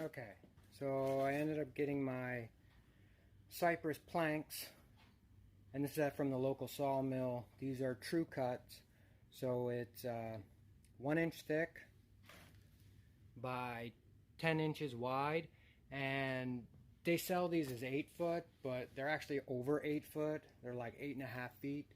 Okay, so I ended up getting my cypress planks, and this is from the local sawmill. These are true cuts, so it's 1 inch thick by 10 inches wide, and they sell these as 8 foot, but they're actually over 8 foot. They're like 8.5 feet.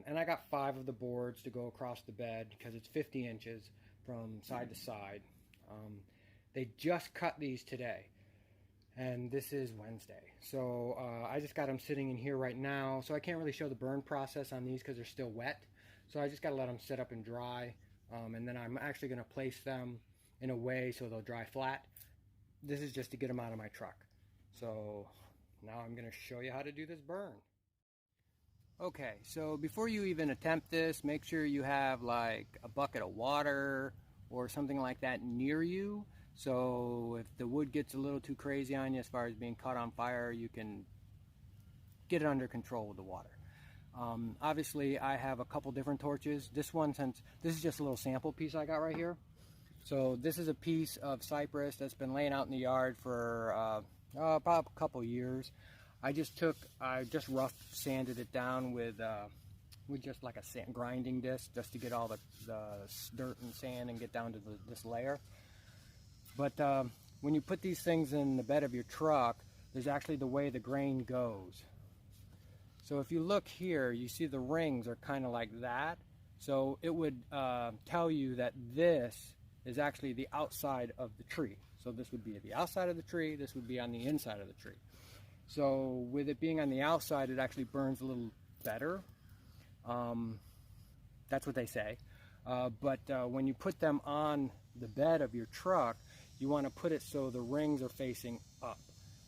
And I got 5 of the boards to go across the bed because it's 50 inches from side to side. They just cut these today, and this is Wednesday. So I just got them sitting in here right now, so I can't really show the burn process on these because they're still wet. So I just got to let them sit up and dry, and then I'm actually going to place them in a way so they'll dry flat. This is just to get them out of my truck. So now I'm going to show you how to do this burn. Okay, so before you even attempt this, make sure you have like a bucket of water or something like that near you. So if the wood gets a little too crazy on you as far as being caught on fire, you can get it under control with the water. Obviously, I have a couple different torches. This one, since this is just a little sample piece I got right here. So this is a piece of cypress that's been laying out in the yard for about a couple years. I just rough sanded it down with just like a grinding disc, just to get all the dirt and sand and get down to this layer. But when you put these things in the bed of your truck, there's actually the way the grain goes. So if you look here, you see the rings are kind of like that. So it would tell you that this is actually the outside of the tree. So this would be at the outside of the tree, this would be on the inside of the tree. So with it being on the outside, it actually burns a little better. That's what they say. But when you put them on the bed of your truck, you want to put it so the rings are facing up.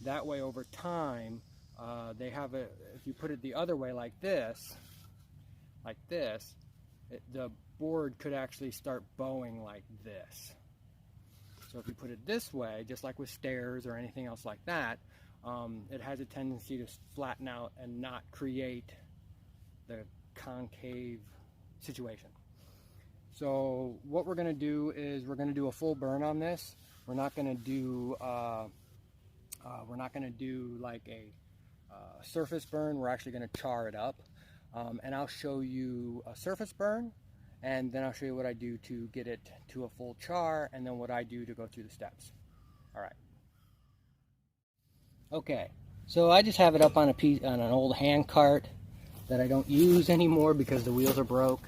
That way over time, if you put it the other way like this, the board could actually start bowing like this. So if you put it this way, just like with stairs or anything else like that, it has a tendency to flatten out and not create the concave situation. So what we're going to do is we're going to do a full burn on this. We're not going to do like a surface burn. We're actually going to char it up, and I'll show you a surface burn, and then I'll show you what I do to get it to a full char, and then what I do to go through the steps. All right. Okay, so I just have it up on an old hand cart that I don't use anymore because the wheels are broke.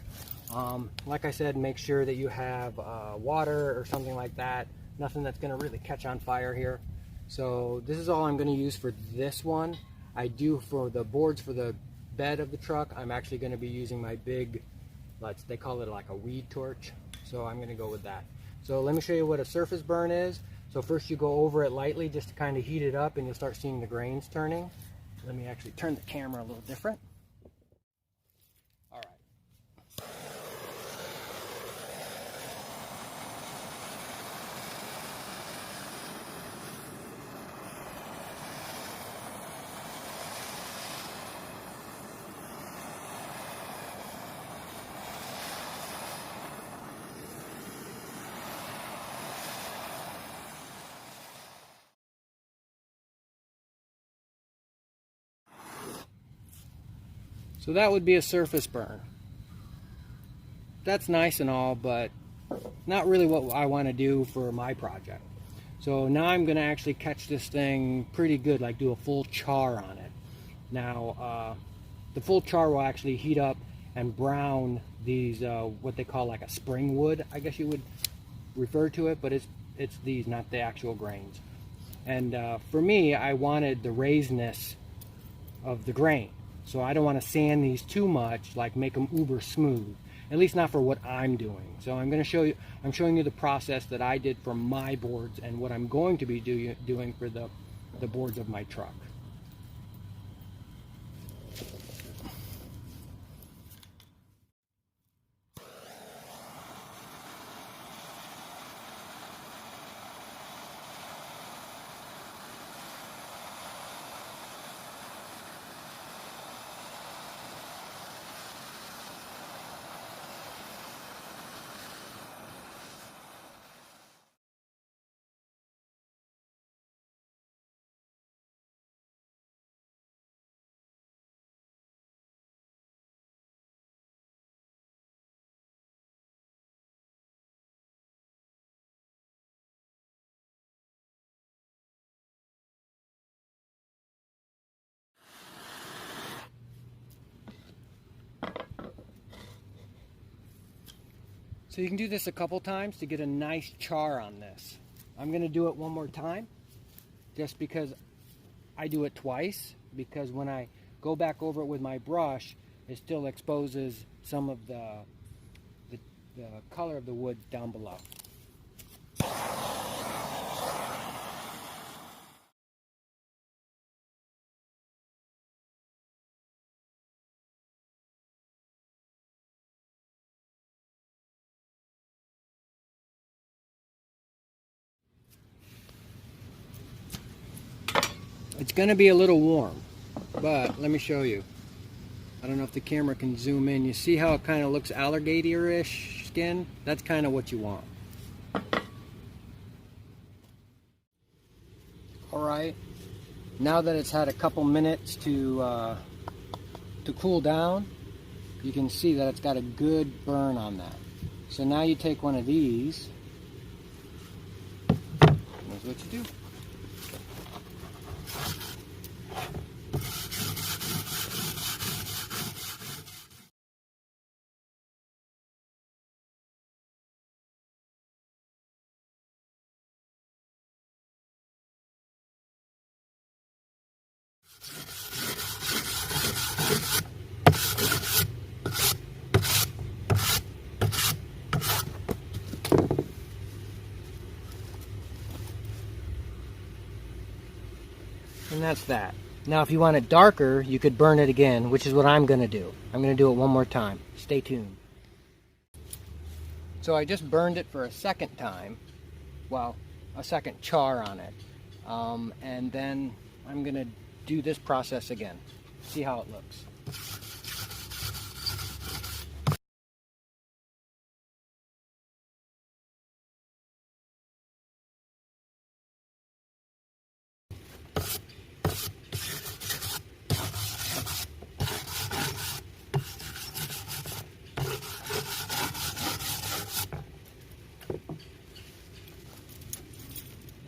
Like I said, make sure that you have water or something like that. Nothing that's going to really catch on fire here. So this is all I'm going to use for this one. I do for the boards for the bed of the truck. I'm actually going to be using my big, they call it like a weed torch. So I'm going to go with that. So let me show you what a surface burn is. So first you go over it lightly just to kind of heat it up, and you'll start seeing the grains turning. Let me actually turn the camera a little different. So that would be a surface burn. That's nice and all, but not really what I want to do for my project. So now I'm going to actually catch this thing pretty good, like do a full char on it. Now, the full char will actually heat up and brown these, what they call like a spring wood, I guess you would refer to it, but it's these, not the actual grains. And for me, I wanted the raisedness of the grain. So I don't want to sand these too much, like make them uber smooth, at least not for what I'm doing. So I'm showing you the process that I did for my boards and what I'm going to be doing for the boards of my truck. So you can do this a couple times to get a nice char on this. I'm going to do it one more time just because I do it twice, because when I go back over it with my brush, it still exposes some of the color of the wood down below. It's going to be a little warm, but let me show you. I don't know if the camera can zoom in. You see how it kind of looks alligator-ish skin? That's kind of what you want. Alright, now that it's had a couple minutes to cool down, you can see that it's got a good burn on that. So now you take one of these, here's what you do. And that's that. Now if you want it darker, you could burn it again, which is what I'm going to do. I'm going to do it one more time. Stay tuned. So I just burned it for a second time. Well, a second char on it. And then I'm going to do this process again. See how it looks.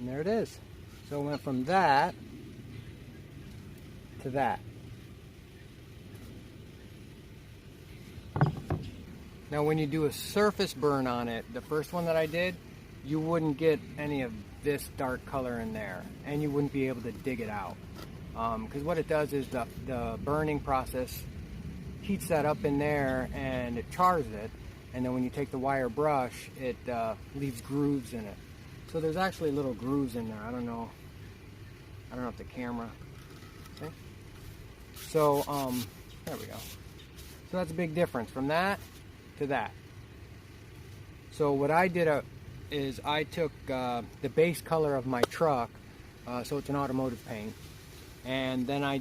And there it is. So it went from that to that. Now when you do a surface burn on it, the first one that I did, you wouldn't get any of this dark color in there, and you wouldn't be able to dig it out. Because what it does is the burning process heats that up in there and it chars it, and then when you take the wire brush, it leaves grooves in it. So there's actually little grooves in there. I don't know if the camera, okay? So there we go. So that's a big difference from that to that. So what I did is I took the base color of my truck, so it's an automotive paint, and then I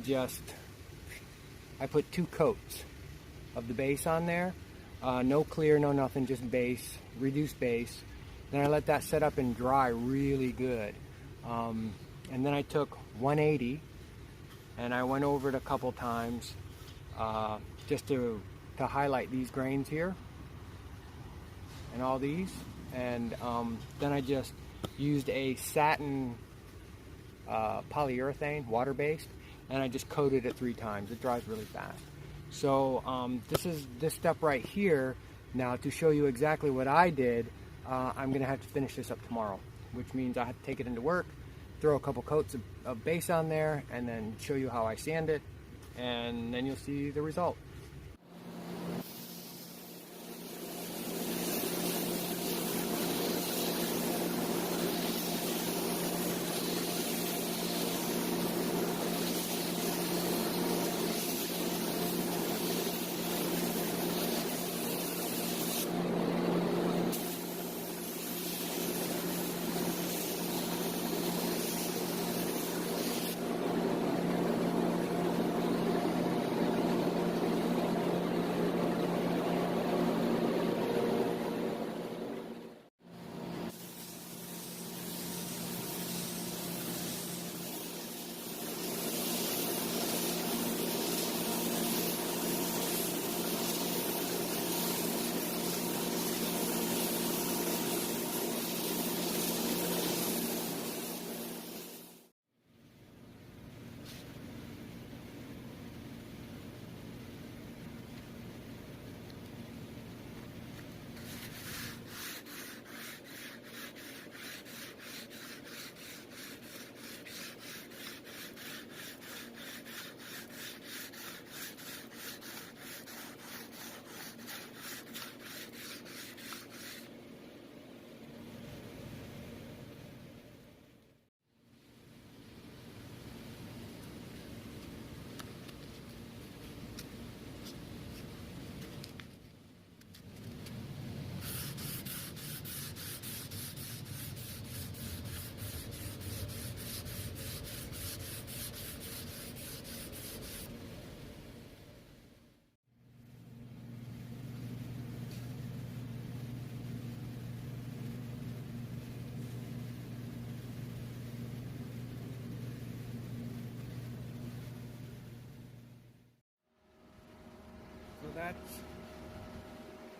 put 2 coats of the base on there. No clear, no nothing, just base, reduced base. Then I let that set up and dry really good. And then I took 180 and I went over it a couple times just to highlight these grains here and all these. And then I just used a satin polyurethane, water-based, and I just coated it 3 times. It dries really fast. So this step right here. Now to show you exactly what I did, I'm going to have to finish this up tomorrow, which means I have to take it into work, throw a couple coats of base on there, and then show you how I sand it, and then you'll see the result.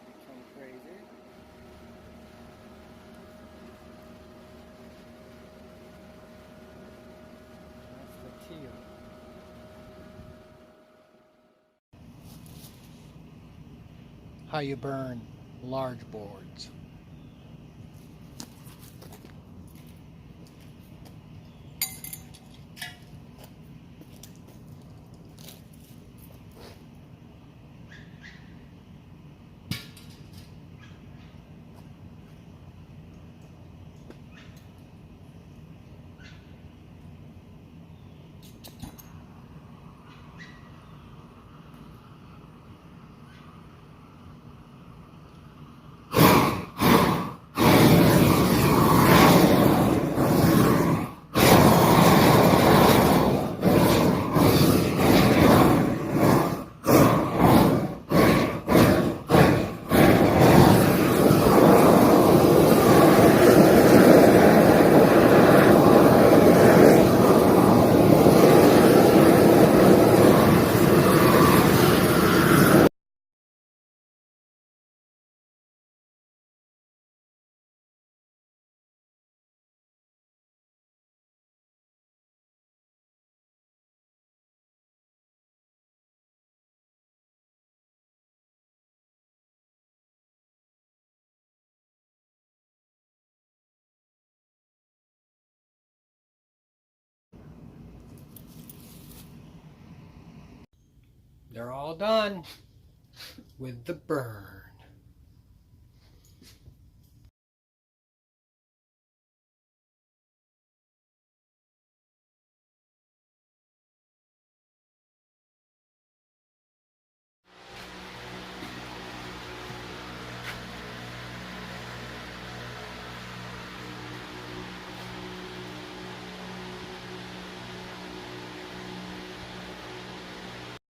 That's some crazy. That's the teal. How you burn large boards. They're all done with the burn.